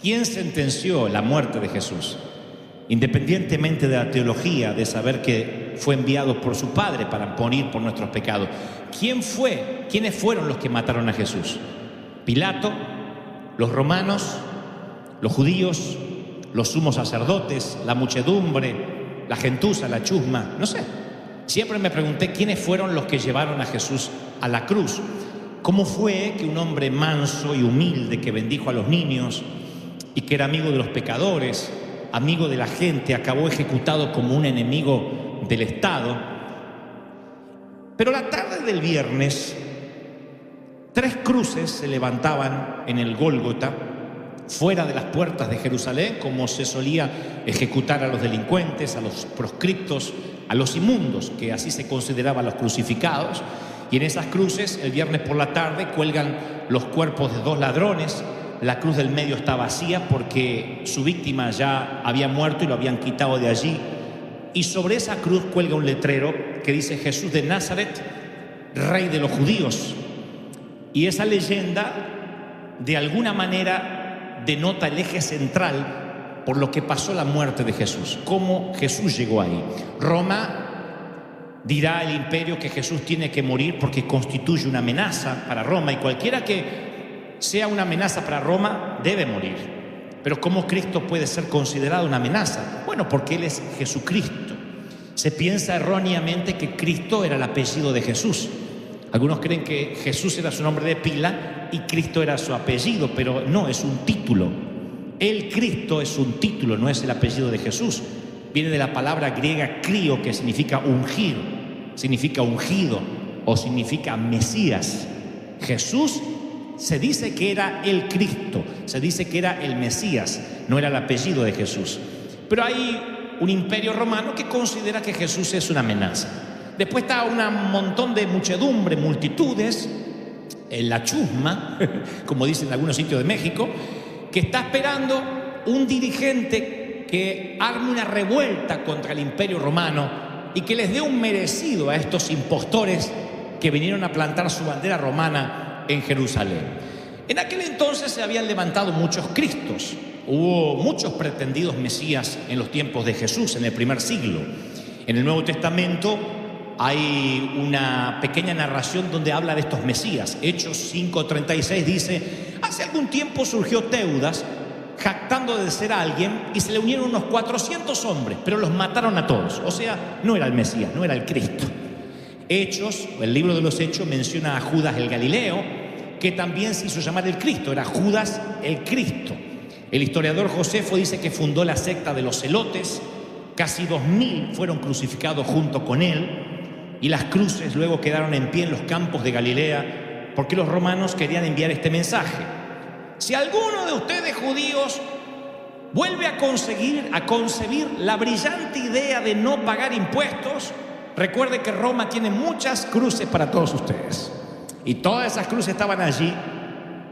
¿Quién sentenció la muerte de Jesús? Independientemente de la teología, de saber que fue enviado por su Padre para morir por nuestros pecados, ¿quiénes fueron los que mataron a Jesús? ¿Pilato? ¿Los romanos? ¿Los judíos? ¿Los sumos sacerdotes? ¿La muchedumbre? ¿La gentuza? ¿La chusma? No sé. Siempre me pregunté quiénes fueron los que llevaron a Jesús a la cruz. ¿Cómo fue que un hombre manso y humilde que bendijo a los niños y que era amigo de los pecadores, amigo de la gente, acabó ejecutado como un enemigo del Estado? Pero la tarde del viernes, 3 cruces se levantaban en el Gólgota, fuera de las puertas de Jerusalén, como se solía ejecutar a los delincuentes, a los proscriptos, a los inmundos, que así se consideraban los crucificados. Y en esas cruces, el viernes por la tarde, cuelgan los cuerpos de 2 ladrones. La cruz del medio está vacía porque su víctima ya había muerto y lo habían quitado de allí. Y sobre esa cruz cuelga un letrero que dice: Jesús de Nazaret, Rey de los Judíos. Y esa leyenda, de alguna manera, denota el eje central por lo que pasó la muerte de Jesús, cómo Jesús llegó ahí. Roma dirá al imperio que Jesús tiene que morir porque constituye una amenaza para Roma, y cualquiera que sea una amenaza para Roma debe morir. Pero ¿cómo Cristo puede ser considerado una amenaza? Bueno, porque Él es Jesucristo. Se piensa erróneamente que Cristo era el apellido de Jesús. Algunos creen que Jesús era su nombre de pila y Cristo era su apellido, pero no, es un título. El Cristo es un título, no es el apellido de Jesús. Viene de la palabra griega crío, que significa ungir, significa ungido o significa Mesías. Jesús se dice que era el Cristo, se dice que era el Mesías, no era el apellido de Jesús. Pero hay un imperio romano que considera que Jesús es una amenaza. Después está un montón de muchedumbre, multitudes, en la chusma, como dicen en algunos sitios de México, que está esperando un dirigente que arme una revuelta contra el imperio romano y que les dé un merecido a estos impostores que vinieron a plantar su bandera romana en Jerusalén. En aquel entonces se habían levantado muchos cristos. Hubo muchos pretendidos mesías en los tiempos de Jesús, en el primer siglo. En el Nuevo Testamento hay una pequeña narración donde habla de estos mesías. Hechos 5:36 dice: hace algún tiempo surgió Teudas, jactando de ser alguien, y se le unieron unos 400 hombres, pero los mataron a todos. O sea, no era el Mesías, no era el Cristo. Hechos, el libro de los Hechos, menciona a Judas el Galileo, que también se hizo llamar el Cristo, era Judas el Cristo. El historiador Josefo dice que fundó la secta de los celotes. Casi 2000 fueron crucificados junto con él, y las cruces luego quedaron en pie en los campos de Galilea, porque los romanos querían enviar este mensaje: si alguno de ustedes judíos vuelve a concebir la brillante idea de no pagar impuestos, recuerde que Roma tiene muchas cruces para todos ustedes. Y todas esas cruces estaban allí,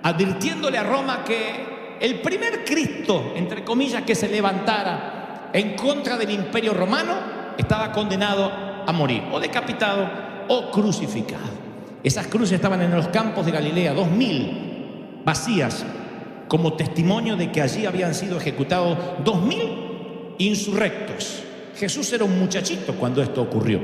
advirtiéndole a Roma que el primer Cristo, entre comillas, que se levantara en contra del imperio romano estaba condenado a morir, o decapitado o crucificado. Esas cruces estaban en los campos de Galilea, 2000 vacías, como testimonio de que allí habían sido ejecutados 2000 insurrectos. Jesús era un muchachito cuando esto ocurrió.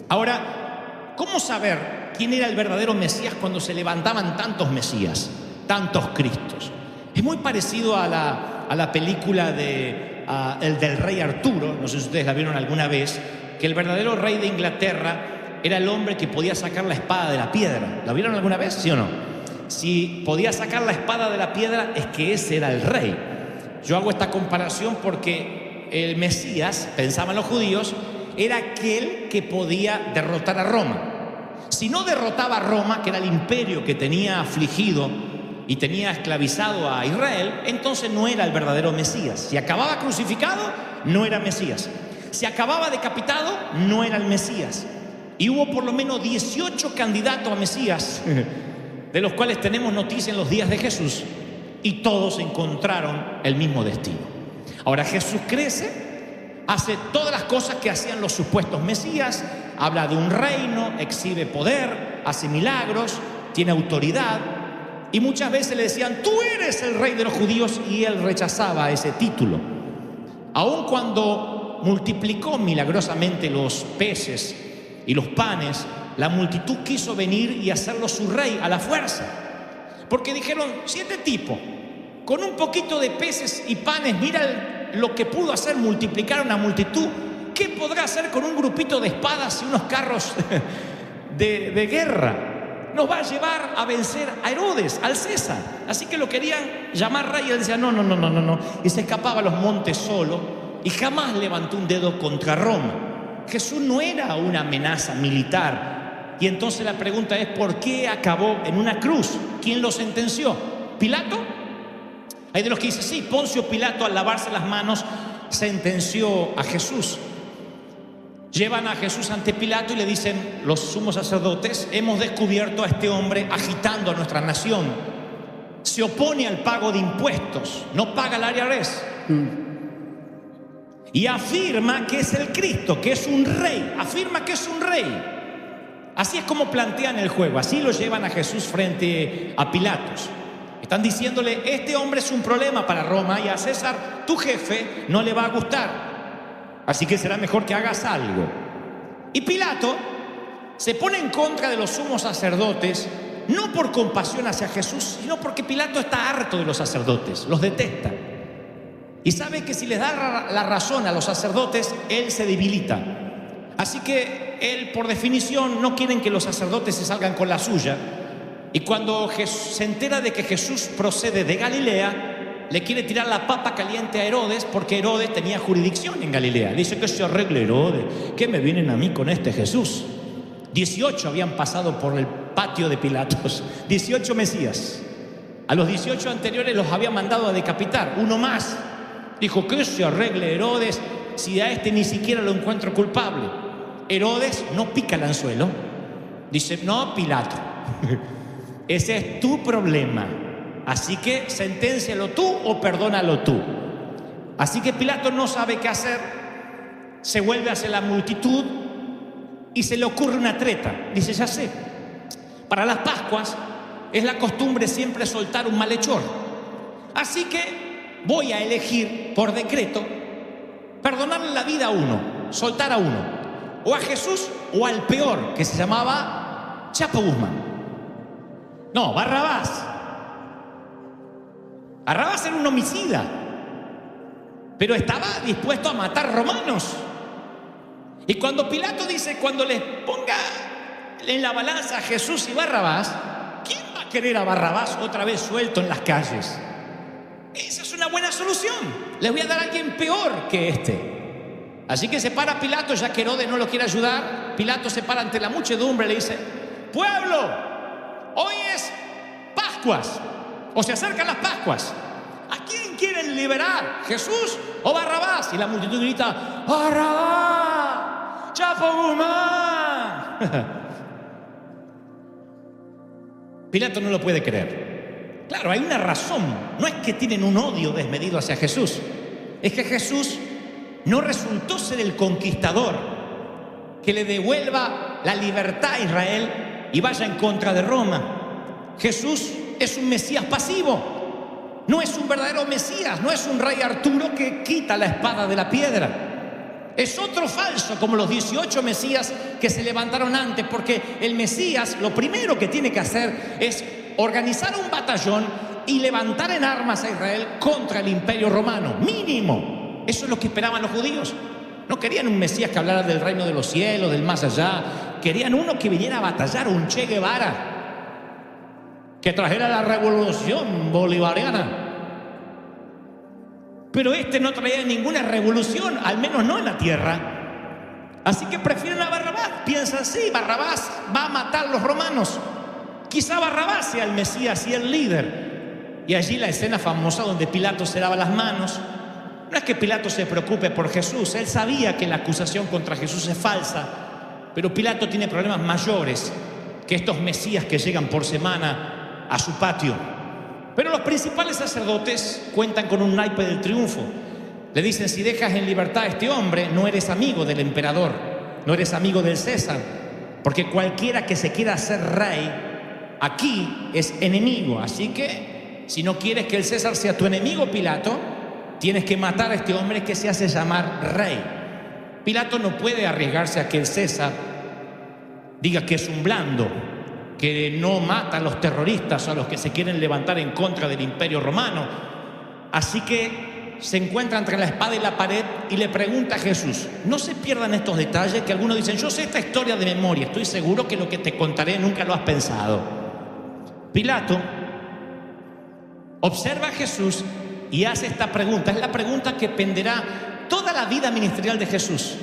Ahora, ¿cómo saber quién era el verdadero Mesías cuando se levantaban tantos Mesías, tantos Cristos? Es muy parecido a la película el del rey Arturo. No sé si ustedes la vieron alguna vez, que el verdadero rey de Inglaterra era el hombre que podía sacar la espada de la piedra. ¿La vieron alguna vez? ¿Sí o no? Si podía sacar la espada de la piedra, es que ese era el rey. Yo hago esta comparación porque el Mesías, pensaban los judíos, era aquel que podía derrotar a Roma. Si no derrotaba a Roma, que era el imperio que tenía afligido y tenía esclavizado a Israel, entonces no era el verdadero Mesías. Si acababa crucificado, no era Mesías. Si acababa decapitado, no era el Mesías. Y hubo por lo menos 18 candidatos a Mesías, de los cuales tenemos noticia en los días de Jesús, y todos encontraron el mismo destino. Ahora Jesús crece, hace todas las cosas que hacían los supuestos Mesías, habla de un reino, exhibe poder, hace milagros, tiene autoridad. Y muchas veces le decían, tú eres el rey de los judíos, y él rechazaba ese título. Aun cuando multiplicó milagrosamente los peces y los panes, la multitud quiso venir y hacerlo su rey a la fuerza. Porque dijeron, si este tipo, con un poquito de peces y panes, mira lo que pudo hacer, multiplicar a una multitud, ¿qué podrá hacer con un grupito de espadas y unos carros de guerra? Nos va a llevar a vencer a Herodes, al César. Así que lo querían llamar rey, y él decía, no. Y se escapaba a los montes solo y jamás levantó un dedo contra Roma. Jesús no era una amenaza militar. Y entonces la pregunta es, ¿por qué acabó en una cruz? ¿Quién lo sentenció? ¿Pilato? Hay de los que dicen, sí, Poncio Pilato, al lavarse las manos, sentenció a Jesús. Llevan a Jesús ante Pilato y le dicen los sumos sacerdotes, hemos descubierto a este hombre agitando a nuestra nación. Se opone al pago de impuestos, no paga el IRS. Y afirma que es el Cristo, que es un rey. Afirma que es un rey. Así es como plantean el juego. Así lo llevan a Jesús frente a Pilatos. Están diciéndole, este hombre es un problema para Roma, y a César, tu jefe, no le va a gustar. Así que será mejor que hagas algo. Y Pilato se pone en contra de los sumos sacerdotes, no por compasión hacia Jesús, sino porque Pilato está harto de los sacerdotes, los detesta. Y sabe que si les da la razón a los sacerdotes, él se debilita. Así que él, por definición, no quieren que los sacerdotes se salgan con la suya. Y cuando se entera de que Jesús procede de Galilea, le quiere tirar la papa caliente a Herodes, porque Herodes tenía jurisdicción en Galilea. Dice, que se arregle Herodes, ¿qué me vienen a mí con este Jesús? 18 habían pasado por el patio de Pilatos, 18 Mesías. A los 18 anteriores los había mandado a decapitar, uno más. Dijo, que se arregle Herodes, si a este ni siquiera lo encuentro culpable. Herodes no pica el anzuelo. Dice, no, Pilato, ese es tu problema. Así que senténcialo tú o perdónalo tú. Así que Pilato no sabe qué hacer. Se vuelve hacia la multitud y se le ocurre una treta. Dice, ya sé, para las Pascuas es la costumbre siempre soltar un malhechor. Así que voy a elegir por decreto perdonarle la vida a uno, soltar a uno, o a Jesús o al peor, que se llamaba Chapo Guzmán. No, Barrabás. Barrabás era un homicida, pero estaba dispuesto a matar romanos. Y cuando Pilato dice, cuando les ponga en la balanza a Jesús y Barrabás, ¿quién va a querer a Barrabás otra vez suelto en las calles? Esa es una buena solución. Les voy a dar a alguien peor que este. Así que se para Pilato, ya que Herodes no lo quiere ayudar. Pilato se para ante la muchedumbre y le dice, pueblo, hoy es Pascuas, o se acercan las Pascuas. ¿A quién quieren liberar? ¿Jesús o Barrabás? Y la multitud grita, ¡Barrabás! ¡Chapo Guzmán! Pilato no lo puede creer. Claro, hay una razón. No es que tienen un odio desmedido hacia Jesús. Es que Jesús no resultó ser el conquistador que le devuelva la libertad a Israel y vaya en contra de Roma. Jesús es un Mesías pasivo. No es un verdadero Mesías. No es un rey Arturo que quita la espada de la piedra. Es otro falso, como los 18 Mesías que se levantaron antes, porque el Mesías lo primero que tiene que hacer es organizar un batallón y levantar en armas a Israel contra el Imperio Romano, mínimo. Eso es lo que esperaban los judíos. No querían un Mesías que hablara del reino de los cielos, del más allá. Querían uno que viniera a batallar, un Che Guevara, que trajera la revolución bolivariana. Pero este no traía ninguna revolución, al menos no en la tierra. Así que prefieren a Barrabás. Piensan, sí, Barrabás va a matar a los romanos. Quizá Barrabás sea el Mesías y el líder. Y allí la escena famosa donde Pilato se lava las manos. No es que Pilato se preocupe por Jesús. Él sabía que la acusación contra Jesús es falsa. Pero Pilato tiene problemas mayores que estos Mesías que llegan por semana a su patio. Pero los principales sacerdotes cuentan con un naipe del triunfo. Le dicen, si dejas en libertad a este hombre, no eres amigo del emperador, no eres amigo del César, porque cualquiera que se quiera hacer rey aquí es enemigo. Así que, si no quieres que el César sea tu enemigo, Pilato, tienes que matar a este hombre que se hace llamar rey. Pilato no puede arriesgarse a que el César diga que es un blando, que no mata a los terroristas o a los que se quieren levantar en contra del Imperio Romano. Así que se encuentra entre la espada y la pared y le pregunta a Jesús. No se pierdan estos detalles, que algunos dicen: yo sé esta historia de memoria, estoy seguro que lo que te contaré nunca lo has pensado. Pilato observa a Jesús y hace esta pregunta. Es la pregunta que penderá toda la vida ministerial de Jesús.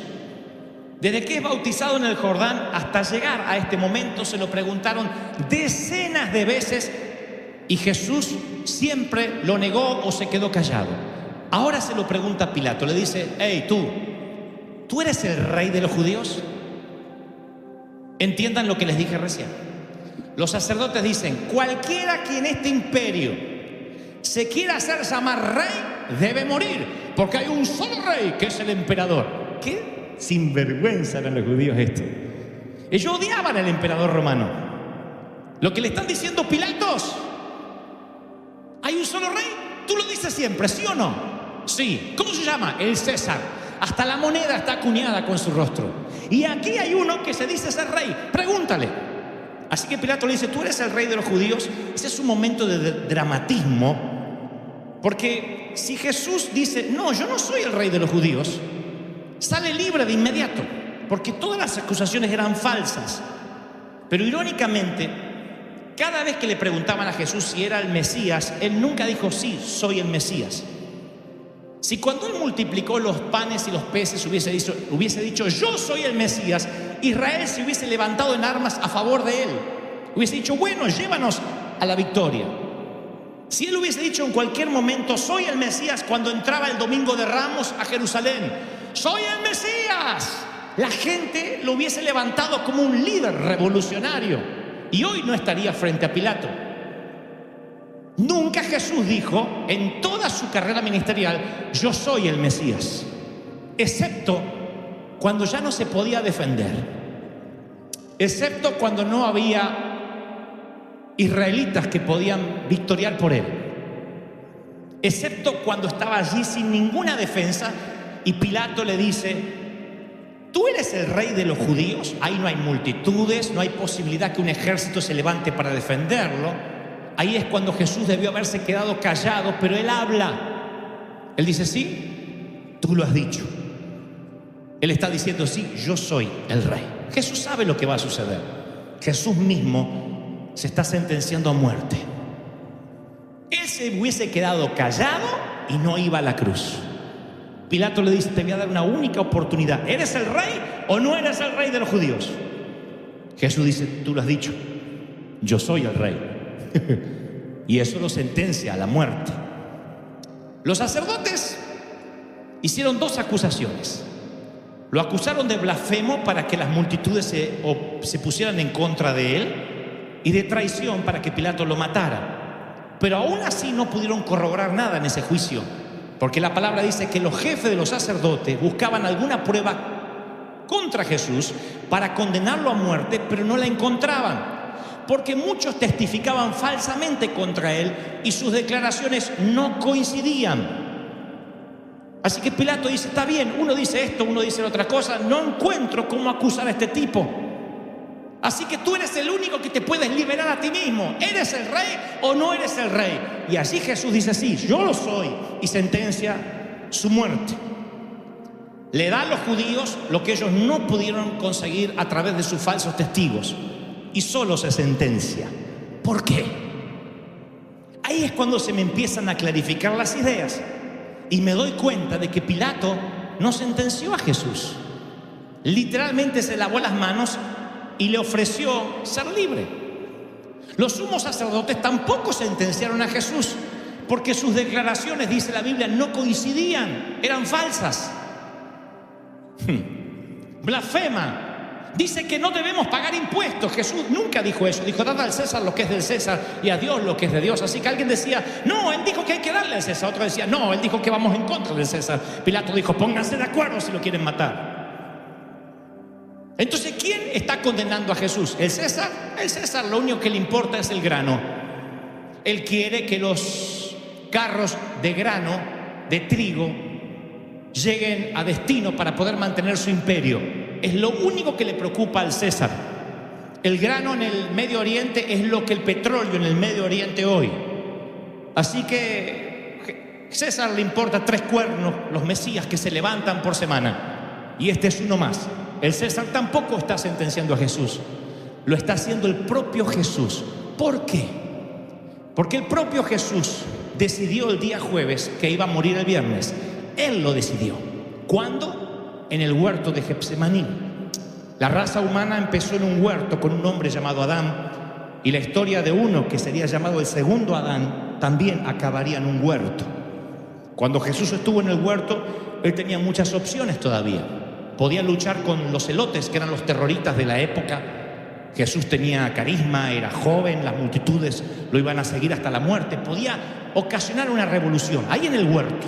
Desde que es bautizado en el Jordán hasta llegar a este momento, se lo preguntaron decenas de veces y Jesús siempre lo negó o se quedó callado. Ahora se lo pregunta a Pilato, le dice: hey, ¿tú eres el rey de los judíos? Entiendan lo que les dije recién. Los sacerdotes dicen: cualquiera que en este imperio se quiera hacer llamar rey debe morir, porque hay un solo rey que es el emperador. ¿Qué sinvergüenza eran los judíos esto? Ellos odiaban al emperador romano. Lo que le están diciendo: Pilatos, hay un solo rey. Tú lo dices siempre, ¿sí o no? Sí. ¿Cómo se llama? El César. Hasta la moneda está acuñada con su rostro. Y aquí hay uno que se dice ser rey. Pregúntale. Así que Pilato le dice: tú eres el rey de los judíos. Ese es un momento de dramatismo, porque si Jesús dice: no, yo no soy el rey de los judíos, sale libre de inmediato, porque todas las acusaciones eran falsas. Pero irónicamente, cada vez que le preguntaban a Jesús si era el Mesías, él nunca dijo: sí, soy el Mesías. Si cuando él multiplicó los panes y los peces hubiese dicho: yo soy el Mesías, Israel se hubiese levantado en armas a favor de él. Hubiese dicho: bueno, llévanos a la victoria. Si él hubiese dicho en cualquier momento: soy el Mesías, cuando entraba el domingo de Ramos a Jerusalén, soy el Mesías, la gente lo hubiese levantado como un líder revolucionario y hoy no estaría frente a Pilato. Nunca Jesús dijo en toda su carrera ministerial: yo soy el Mesías, excepto cuando ya no se podía defender, excepto cuando no había israelitas que podían victoriar por él, excepto cuando estaba allí sin ninguna defensa y Pilato le dice: ¿tú eres el rey de los judíos? Ahí no hay multitudes, no hay posibilidad que un ejército se levante para defenderlo. Ahí es cuando Jesús debió haberse quedado callado, pero él habla. Él dice: sí, tú lo has dicho. Él está diciendo: sí, yo soy el rey. Jesús sabe lo que va a suceder. Jesús mismo se está sentenciando a muerte. Él se hubiese quedado callado y no iba a la cruz. Pilato le dice: te voy a dar una única oportunidad. ¿Eres el rey o no eres el rey de los judíos? Jesús dice: tú lo has dicho, yo soy el rey. Y eso lo sentencia a la muerte. Los sacerdotes hicieron dos acusaciones. Lo acusaron de blasfemo para que las multitudes se pusieran en contra de él, y de traición para que Pilato lo matara. Pero aún así no pudieron corroborar nada en ese juicio, porque la palabra dice que los jefes de los sacerdotes buscaban alguna prueba contra Jesús para condenarlo a muerte, pero no la encontraban, porque muchos testificaban falsamente contra él y sus declaraciones no coincidían. Así que Pilato dice: está bien, uno dice esto, uno dice otra cosa, no encuentro cómo acusar a este tipo. Así que tú eres el único que te puedes liberar a ti mismo. ¿Eres el rey o no eres el rey? Y así Jesús dice: sí, yo lo soy, y sentencia su muerte. Le da a los judíos lo que ellos no pudieron conseguir a través de sus falsos testigos, y solo se sentencia. ¿Por qué? Ahí es cuando se me empiezan a clarificar las ideas y me doy cuenta de que Pilato no sentenció a Jesús. Literalmente se lavó las manos y le ofreció ser libre. Los sumos sacerdotes tampoco sentenciaron a Jesús, porque sus declaraciones, dice la Biblia, no coincidían, eran falsas. Blasfema. Dice que no debemos pagar impuestos. Jesús nunca dijo eso. Dijo: dad al César lo que es del César y a Dios lo que es de Dios. Así que alguien decía: no, él dijo que hay que darle al César. Otro decía: no, él dijo que vamos en contra del César. Pilato dijo: pónganse de acuerdo si lo quieren matar. Entonces, ¿quién está condenando a Jesús? El César lo único que le importa es el grano. Él quiere que los carros de grano, de trigo, lleguen a destino para poder mantener su imperio. Es lo único que le preocupa al César. El grano en el Medio Oriente es lo que el petróleo en el Medio Oriente hoy. Así que César le importa 3 cuernos, los mesías que se levantan por semana. Y este es uno más. El César tampoco está sentenciando a Jesús. Lo está haciendo el propio Jesús. ¿Por qué? Porque el propio Jesús decidió el día jueves que iba a morir el viernes. Él lo decidió. ¿Cuándo? En el huerto de Getsemaní. La raza humana empezó en un huerto con un hombre llamado Adán, y la historia de uno que sería llamado el segundo Adán también acabaría en un huerto. Cuando Jesús estuvo en el huerto, él tenía muchas opciones todavía. Podía luchar con los celotes, que eran los terroristas de la época. Jesús tenía carisma, era joven, las multitudes lo iban a seguir hasta la muerte. Podía ocasionar una revolución ahí en el huerto.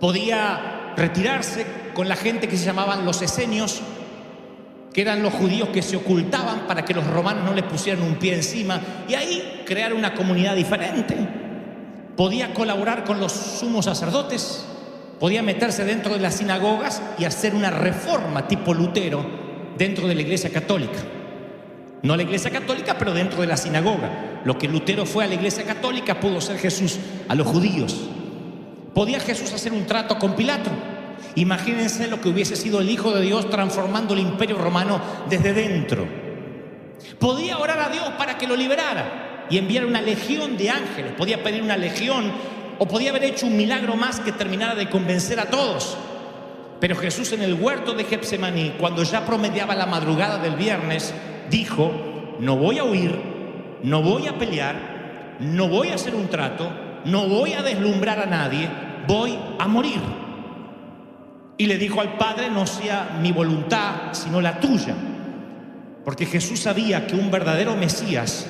Podía retirarse con la gente que se llamaban los esenios, que eran los judíos que se ocultaban para que los romanos no les pusieran un pie encima, y ahí crear una comunidad diferente. Podía colaborar con los sumos sacerdotes, podía meterse dentro de las sinagogas y hacer una reforma tipo Lutero dentro de la Iglesia Católica. No la Iglesia Católica, pero dentro de la sinagoga. Lo que Lutero fue a la Iglesia Católica pudo ser Jesús a los judíos. ¿Podía Jesús hacer un trato con Pilato? Imagínense lo que hubiese sido el Hijo de Dios transformando el Imperio Romano desde dentro. Podía orar a Dios para que lo liberara y enviar una legión de ángeles. Podía pedir una legión, o podía haber hecho un milagro más que terminara de convencer a todos. Pero Jesús, en el huerto de Getsemaní, cuando ya promediaba la madrugada del viernes, dijo: no voy a huir, no voy a pelear, no voy a hacer un trato, no voy a deslumbrar a nadie, voy a morir. Y le dijo al Padre: no sea mi voluntad, sino la tuya. Porque Jesús sabía que un verdadero Mesías,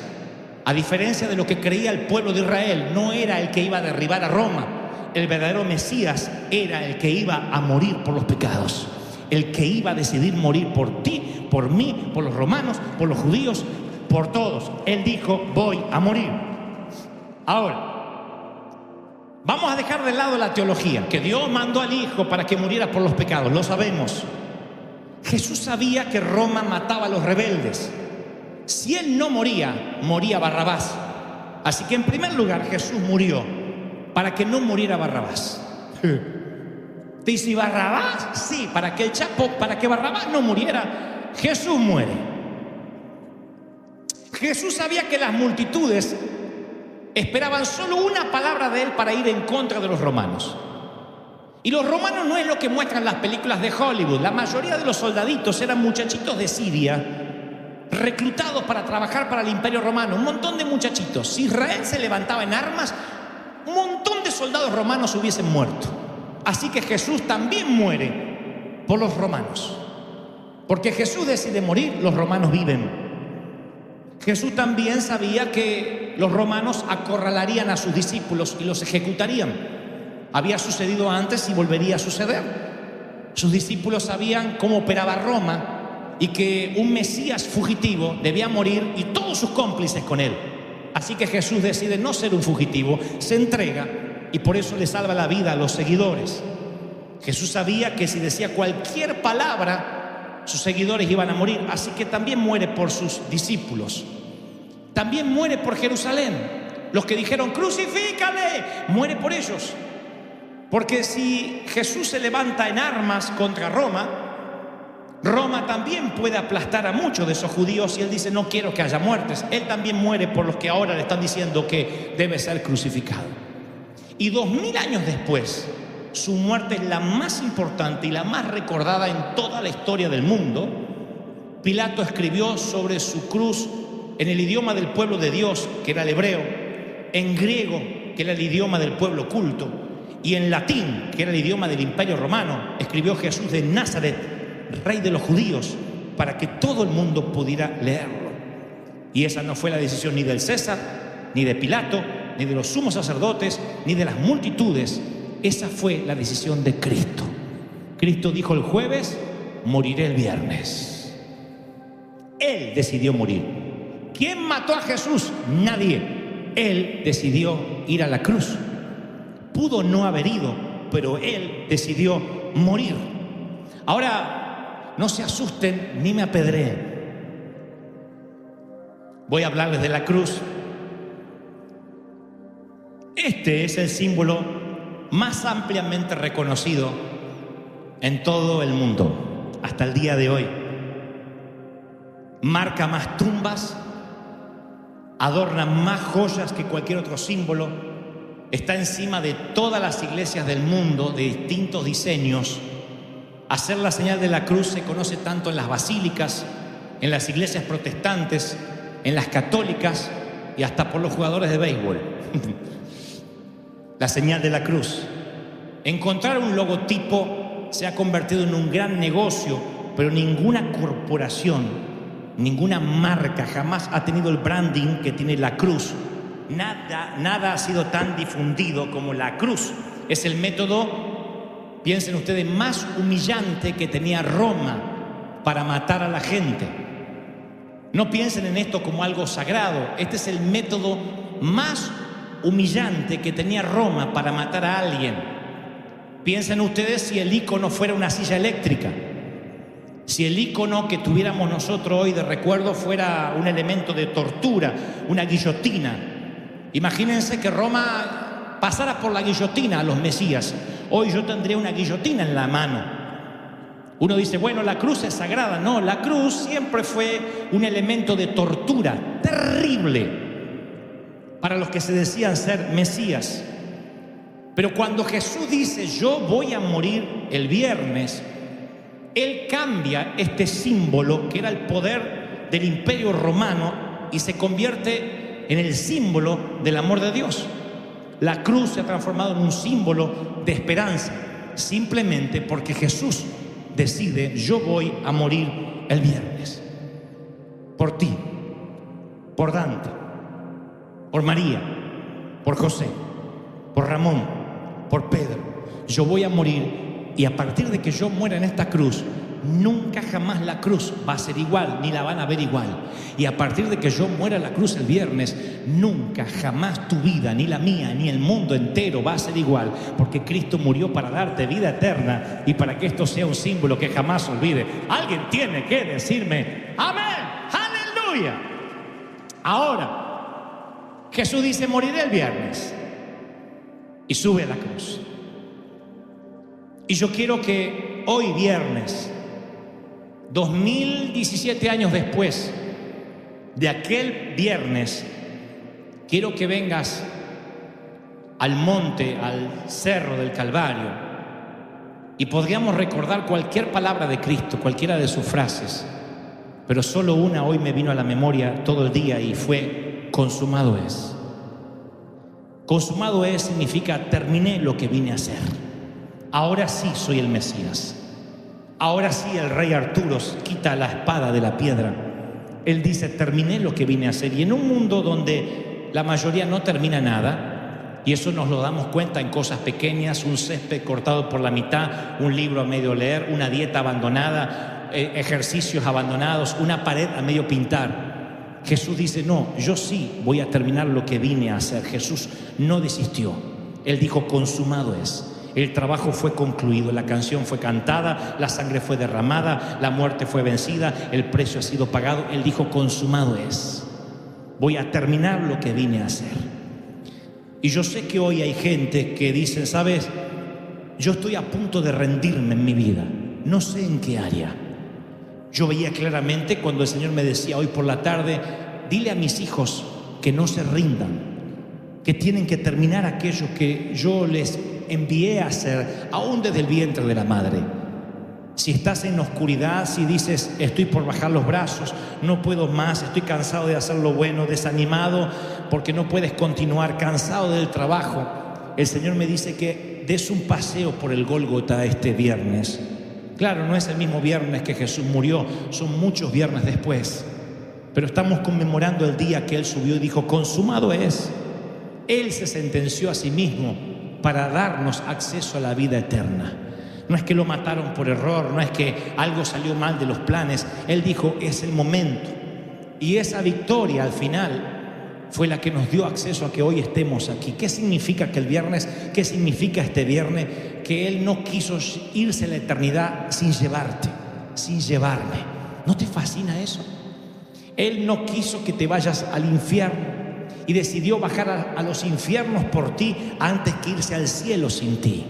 a diferencia de lo que creía el pueblo de Israel, no era el que iba a derribar a Roma. El verdadero Mesías era el que iba a morir por los pecados, el que iba a decidir morir por ti, por mí, por los romanos, por los judíos, por todos. Él dijo: voy a morir. Ahora, vamos a dejar de lado la teología, que Dios mandó al Hijo para que muriera por los pecados, lo sabemos. Jesús sabía que Roma mataba a los rebeldes. Si Él no moría, moría Barrabás. Así que en primer lugar Jesús murió para que no muriera Barrabás. ¿Y si Barrabás? Sí, para que Barrabás no muriera, Jesús muere. Jesús sabía que las multitudes esperaban solo una palabra de Él para ir en contra de los romanos. Y los romanos no es lo que muestran las películas de Hollywood. La mayoría de los soldaditos eran muchachitos de Siria, reclutados para trabajar para el Imperio Romano. Un montón de muchachitos. Si Israel se levantaba en armas, un montón de soldados romanos hubiesen muerto. Así que Jesús también muere por los romanos. Porque Jesús decide morir, los romanos viven. Jesús también sabía que los romanos acorralarían a sus discípulos y los ejecutarían. Había sucedido antes y volvería a suceder. Sus discípulos sabían cómo operaba Roma y que un Mesías fugitivo debía morir, y todos sus cómplices con él. Así que Jesús decide no ser un fugitivo, se entrega, y por eso le salva la vida a los seguidores. Jesús sabía que si decía cualquier palabra, sus seguidores iban a morir, así que también muere por sus discípulos. También muere por Jerusalén. Los que dijeron: crucifícale, muere por ellos. Porque si Jesús se levanta en armas contra Roma, Roma también puede aplastar a muchos de esos judíos, y Él dice: no quiero que haya muertes. Él también muere por los que ahora le están diciendo que debe ser crucificado. Y 2000 años después, su muerte es la más importante y la más recordada en toda la historia del mundo. Pilato escribió sobre su cruz en el idioma del pueblo de Dios, que era el hebreo, en griego, que era el idioma del pueblo culto, y en latín, que era el idioma del Imperio Romano, escribió: Jesús de Nazaret, Rey de los judíos, para que todo el mundo pudiera leerlo. Y esa no fue la decisión ni del César, ni de Pilato, ni de los sumos sacerdotes, ni de las multitudes. Esa fue la decisión de Cristo. Cristo dijo el jueves: moriré el viernes. Él decidió morir. ¿Quién mató a Jesús? Nadie. Él decidió ir a la cruz. Pudo no haber ido, pero Él decidió morir. Ahora, no se asusten ni me apedreen. Voy a hablarles de la cruz. Este es el símbolo más ampliamente reconocido en todo el mundo hasta el día de hoy. Marca más tumbas, adorna más joyas que cualquier otro símbolo, está encima de todas las iglesias del mundo de distintos diseños. Hacer la señal de la cruz se conoce tanto en las basílicas, en las iglesias protestantes, en las católicas y hasta por los jugadores de béisbol. La señal de la cruz. Encontrar un logotipo se ha convertido en un gran negocio, pero ninguna corporación, ninguna marca jamás ha tenido el branding que tiene la cruz. Nada ha sido tan difundido como la cruz. Es el método, piensen ustedes, más humillante que tenía Roma para matar a la gente. No piensen en esto como algo sagrado. Este es el método más humillante que tenía Roma para matar a alguien. Piensen ustedes si el ícono fuera una silla eléctrica, si el ícono que tuviéramos nosotros hoy de recuerdo fuera un elemento de tortura, una guillotina. Imagínense que Roma pasara por la guillotina a los Mesías. Hoy yo tendría una guillotina en la mano. Uno dice, bueno, la cruz es sagrada. No, la cruz siempre fue un elemento de tortura terrible para los que se decían ser Mesías. Pero cuando Jesús dice, yo voy a morir el viernes, Él cambia este símbolo que era el poder del Imperio Romano y se convierte en el símbolo del amor de Dios. La cruz se ha transformado en un símbolo de esperanza, simplemente porque Jesús decide, yo voy a morir el viernes. Por ti, por Dante, por María, por José, por Ramón, por Pedro. Yo voy a morir y a partir de que yo muera en esta cruz, nunca jamás la cruz va a ser igual, ni la van a ver igual. Y a partir de que yo muera en la cruz el viernes, nunca jamás tu vida, ni la mía, ni el mundo entero va a ser igual, porque Cristo murió para darte vida eterna y para que esto sea un símbolo que jamás se olvide. Alguien tiene que decirme amén, aleluya. Ahora Jesús dice, moriré el viernes, y sube a la cruz. Y yo quiero que hoy viernes, 2017 años después de aquel viernes, quiero que vengas al monte, al cerro del Calvario, y podríamos recordar cualquier palabra de Cristo, cualquiera de sus frases, pero solo una hoy me vino a la memoria todo el día y fue: consumado es. Consumado es significa terminé lo que vine a hacer. Ahora sí soy el Mesías. Ahora sí el rey Arturo quita la espada de la piedra. Él dice, terminé lo que vine a hacer. Y en un mundo donde la mayoría no termina nada, y eso nos lo damos cuenta en cosas pequeñas, un césped cortado por la mitad, un libro a medio leer, una dieta abandonada, ejercicios abandonados, una pared a medio pintar. Jesús dice, no, yo sí voy a terminar lo que vine a hacer. Jesús no desistió. Él dijo, consumado es. El trabajo fue concluido, la canción fue cantada, la sangre fue derramada, la muerte fue vencida, el precio ha sido pagado. Él dijo, consumado es. Voy a terminar lo que vine a hacer. Y yo sé que hoy hay gente que dice, ¿sabes? Yo estoy a punto de rendirme en mi vida. No sé en qué área. Yo veía claramente cuando el Señor me decía hoy por la tarde, dile a mis hijos que no se rindan, que tienen que terminar aquello que yo les envié a hacer, aún desde el vientre de la madre. Si estás en la oscuridad, si dices, estoy por bajar los brazos, no puedo más, estoy cansado de hacer lo bueno, desanimado porque no puedes continuar, cansado del trabajo, el Señor me dice que des un paseo por el Gólgota este viernes. Claro, no es el mismo viernes que Jesús murió, son muchos viernes después, pero estamos conmemorando el día que Él subió y dijo, consumado es. Él se sentenció a sí mismo para darnos acceso a la vida eterna. No es que lo mataron por error, no es que algo salió mal de los planes. Él dijo, es el momento. Y esa victoria al final fue la que nos dio acceso a que hoy estemos aquí. ¿Qué significa aquel viernes? ¿Qué significa este viernes? Que Él no quiso irse a la eternidad sin llevarte, sin llevarme. ¿No te fascina eso? Él no quiso que te vayas al infierno y decidió bajar a los infiernos por ti antes que irse al cielo sin ti.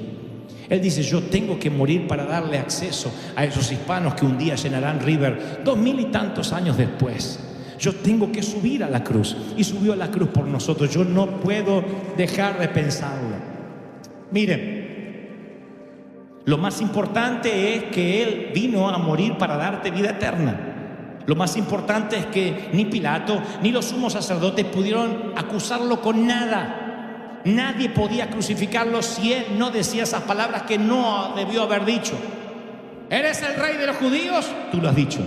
Él dice, yo tengo que morir para darle acceso a esos hispanos que un día llenarán River 2000 y tantos años después. Yo tengo que subir a la cruz, y subió a la cruz por nosotros. Yo no puedo dejar de pensarlo. Miren, lo más importante es que Él vino a morir para darte vida eterna. Lo más importante es que ni Pilato ni los sumos sacerdotes pudieron acusarlo con nada. Nadie podía crucificarlo si Él no decía esas palabras que no debió haber dicho. ¿Eres el rey de los judíos? Tú lo has dicho.